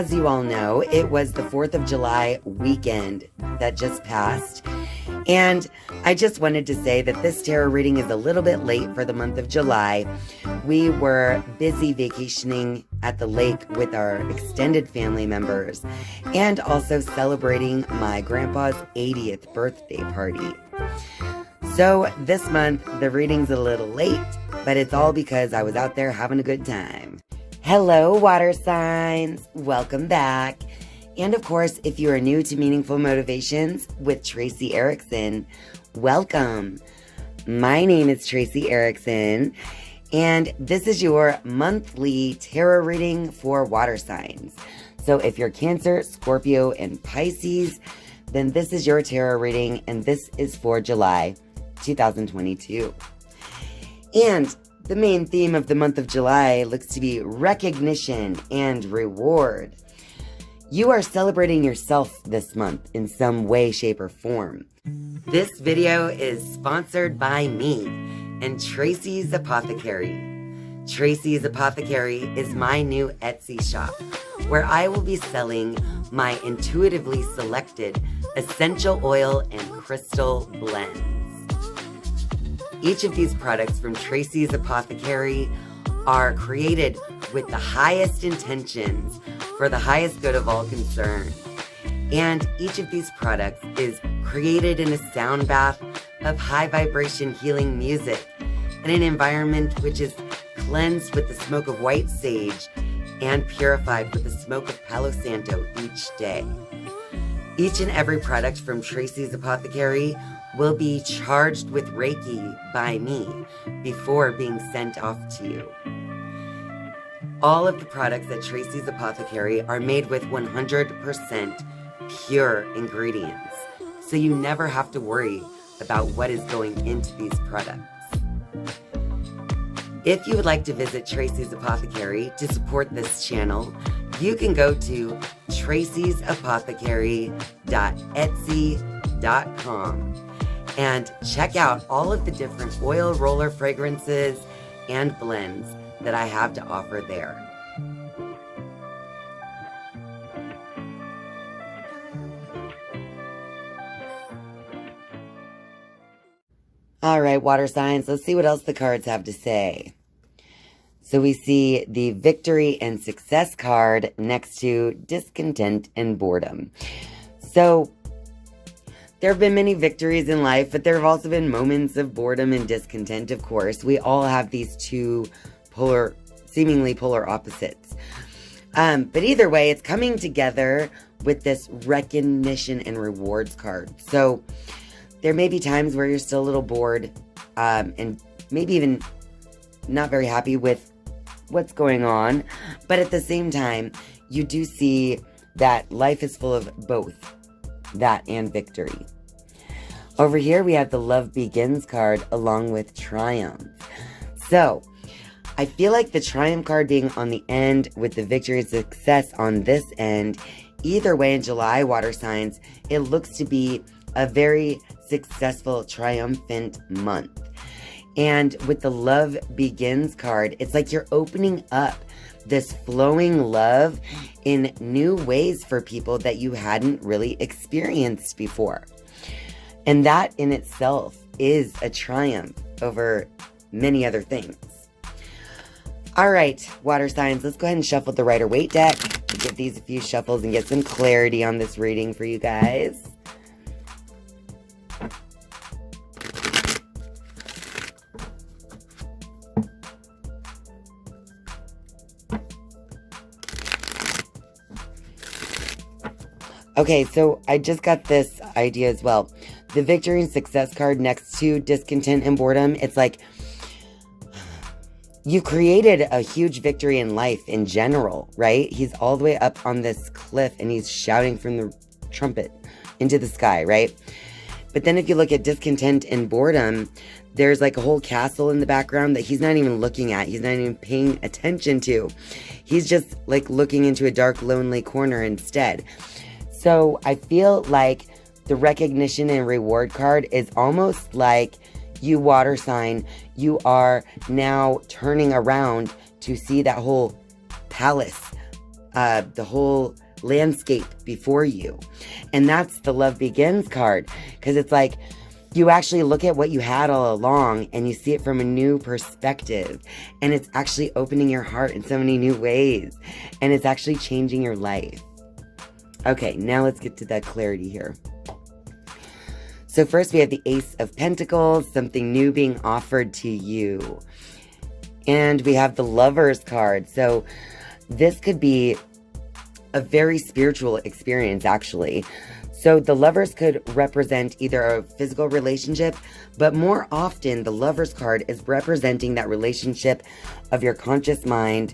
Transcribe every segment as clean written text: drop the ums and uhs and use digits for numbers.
as you all know, it was the 4th of July weekend that just passed. And I just wanted to say that this tarot reading is a little bit late for the month of July. We were busy vacationing at the lake with our extended family members and also celebrating my grandpa's 80th birthday party. So this month, the reading's a little late, but it's all because I was out there having a good time. Hello, water signs. Welcome back. And of course, if you are new to Meaningful Motivations with Tracy Erickson, welcome. My name is Tracy Erickson, and this is your monthly tarot reading for water signs. So if you're Cancer, Scorpio, and Pisces, then this is your tarot reading, and this is for July 2022. And the main theme of the month of July looks to be recognition and reward. You are celebrating yourself this month in some way, shape, or form. This video is sponsored by me and Tracy's Apothecary. Tracy's Apothecary is my new Etsy shop where I will be selling my intuitively selected essential oil and crystal blends. Each of these products from Tracy's Apothecary are created with the highest intentions for the highest good of all concerned. And each of these products is created in a sound bath of high vibration healing music in an environment which is cleansed with the smoke of white sage and purified with the smoke of Palo Santo each day. Each and every product from Tracy's Apothecary will be charged with Reiki by me before being sent off to you. All of the products at Tracy's Apothecary are made with 100% pure ingredients, so you never have to worry about what is going into these products. If you would like to visit Tracy's Apothecary to support this channel, you can go to tracysapothecary.etsy.com and check out all of the different oil roller fragrances and blends that I have to offer there. All right, water signs, let's see what else the cards have to say. So we see the victory and success card next to discontent and boredom. So there have been many victories in life, but there have also been moments of boredom and discontent, of course. We all have these two seemingly polar opposites. But either way, it's coming together with this recognition and rewards card. So there may be times where you're still a little bored and maybe even not very happy with what's going on. But at the same time, you do see that life is full of both that and victory. Over here, we have the Love Begins card along with Triumph. So I feel like the Triumph card being on the end with the victory and success on this end, either way in July, water signs, it looks to be a very successful, triumphant month. And with the Love Begins card, it's like you're opening up this flowing love in new ways for people that you hadn't really experienced before. And that in itself is a triumph over many other things. All right, water signs, let's go ahead and shuffle the Rider-Waite deck to give these a few shuffles and get some clarity on this reading for you guys. Okay, so I just got this idea as well. The victory and success card next to discontent and boredom, it's like you created a huge victory in life in general, right? He's all the way up on this cliff and he's shouting from the trumpet into the sky, right? But then if you look at discontent and boredom, there's like a whole castle in the background that he's not even looking at. He's not even paying attention to. He's just like looking into a dark, lonely corner instead. So I feel like the recognition and reward card is almost like you, water sign, you are now turning around to see that whole palace the whole landscape before you. And that's the Love Begins card, because it's like you actually look at what you had all along and you see it from a new perspective, and it's actually opening your heart in so many new ways, and it's actually changing your life. Okay, now let's get to that clarity here. So first we have the Ace of Pentacles, something new being offered to you. And we have the Lovers card. So this could be a very spiritual experience, actually. So the Lovers could represent either a physical relationship, but more often the Lovers card is representing that relationship of your conscious mind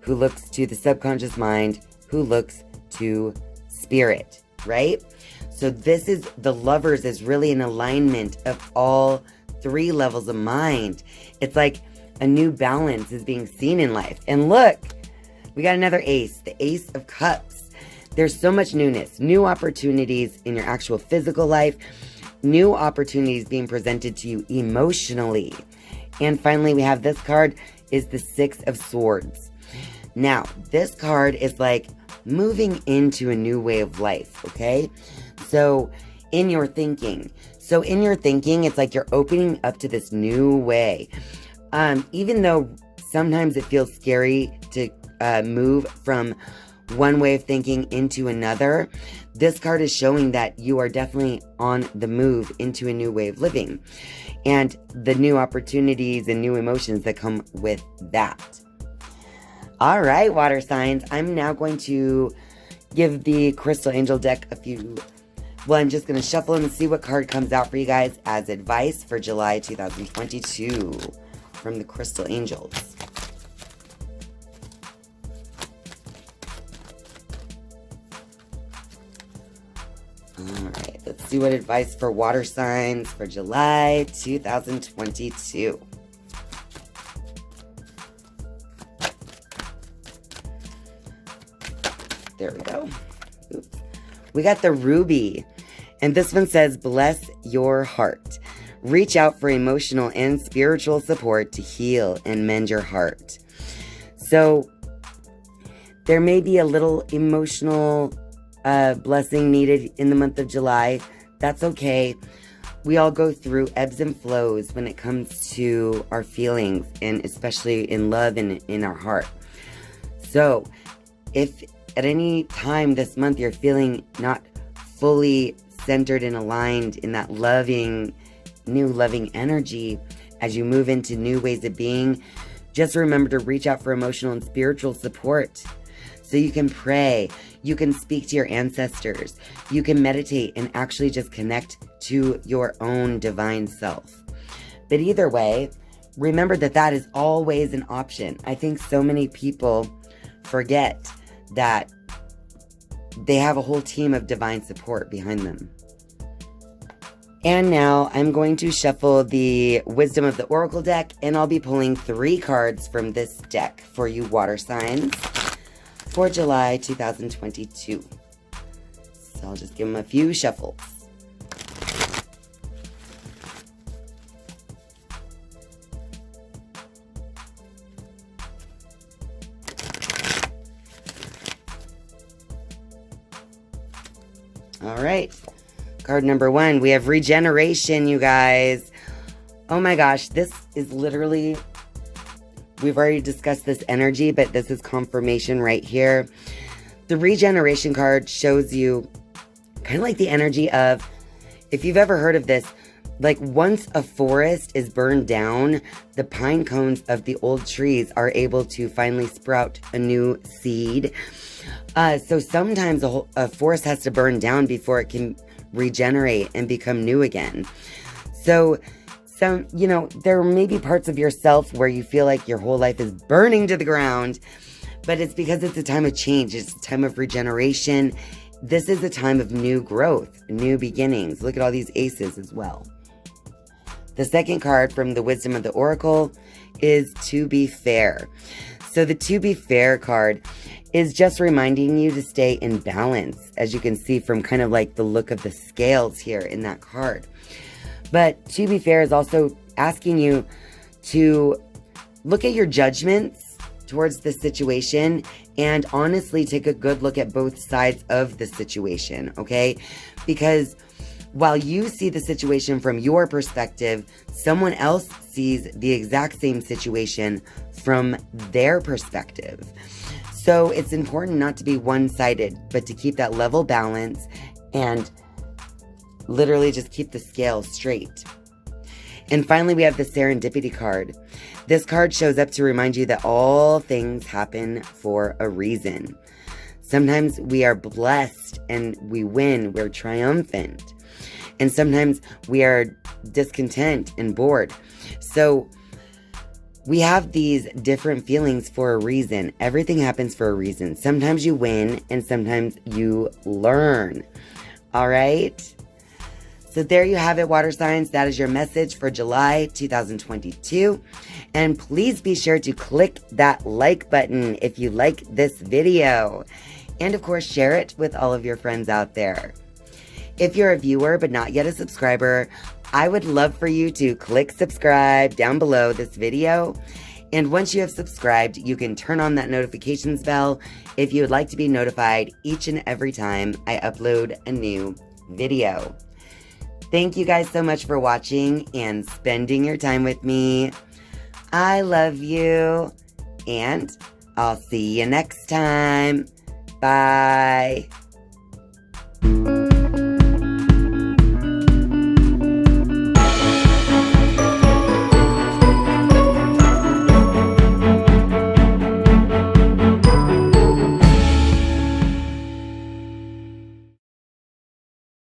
who looks to the subconscious mind who looks to spirit, right? So this is, the Lovers is really an alignment of all three levels of mind. It's like a new balance is being seen in life. And look, we got another ace, the Ace of Cups. There's so much newness, new opportunities in your actual physical life, new opportunities being presented to you emotionally. And finally, we have this card is the Six of Swords. Now, this card is like moving into a new way of life, okay? So in your thinking, it's like you're opening up to this new way. Even though sometimes it feels scary to move from one way of thinking into another, this card is showing that you are definitely on the move into a new way of living and the new opportunities and new emotions that come with that. All right, water signs. I'm now going to give the Crystal Angel deck I'm just going to shuffle them and see what card comes out for you guys as advice for July 2022 from the Crystal Angels. All right, let's see what advice for water signs for July 2022. There we go. Oops. We got the Ruby, and this one says, bless your heart. Reach out for emotional and spiritual support to heal and mend your heart. So there may be a little emotional blessing needed in the month of July. That's okay. We all go through ebbs and flows when it comes to our feelings, and especially in love and in our heart. So if at any time this month you're feeling not fully centered and aligned in that new loving energy as you move into new ways of being, just remember to reach out for emotional and spiritual support. So you can pray, you can speak to your ancestors, you can meditate and actually just connect to your own divine self. But either way, remember that is always an option. I think so many people forget that they have a whole team of divine support behind them. And now I'm going to shuffle the Wisdom of the Oracle deck, and I'll be pulling 3 cards from this deck for you water signs for July 2022. So I'll just give them a few shuffles. All right, card number 1, we have regeneration, you guys. Oh my gosh, this is literally, we've already discussed this energy, but this is confirmation right here. The regeneration card shows you kind of like the energy of, if you've ever heard of this, like once a forest is burned down, the pine cones of the old trees are able to finally sprout a new seed. So sometimes a forest has to burn down before it can regenerate and become new again. So there may be parts of yourself where you feel like your whole life is burning to the ground, but it's because it's a time of change. It's a time of regeneration. This is a time of new growth, new beginnings. Look at all these aces as well. The second card from the Wisdom of the Oracle is To Be Fair. So the To Be Fair card is just reminding you to stay in balance, as you can see from kind of like the look of the scales here in that card. But To Be Fair is also asking you to look at your judgments towards the situation and honestly take a good look at both sides of the situation, okay? Because while you see the situation from your perspective, someone else sees the exact same situation from their perspective. So it's important not to be one-sided, but to keep that level balance and literally just keep the scale straight. And finally, we have the serendipity card. This card shows up to remind you that all things happen for a reason. Sometimes we are blessed and we win, we're triumphant. And sometimes we are discontent and bored. So we have these different feelings for a reason. Everything happens for a reason. Sometimes you win and sometimes you learn. All right? So there you have it, water signs. That is your message for July 2022. And please be sure to click that like button if you like this video. And of course, share it with all of your friends out there. If you're a viewer but not yet a subscriber, I would love for you to click subscribe down below this video. And once you have subscribed, you can turn on that notifications bell if you would like to be notified each and every time I upload a new video. Thank you guys so much for watching and spending your time with me. I love you, and I'll see you next time. Bye.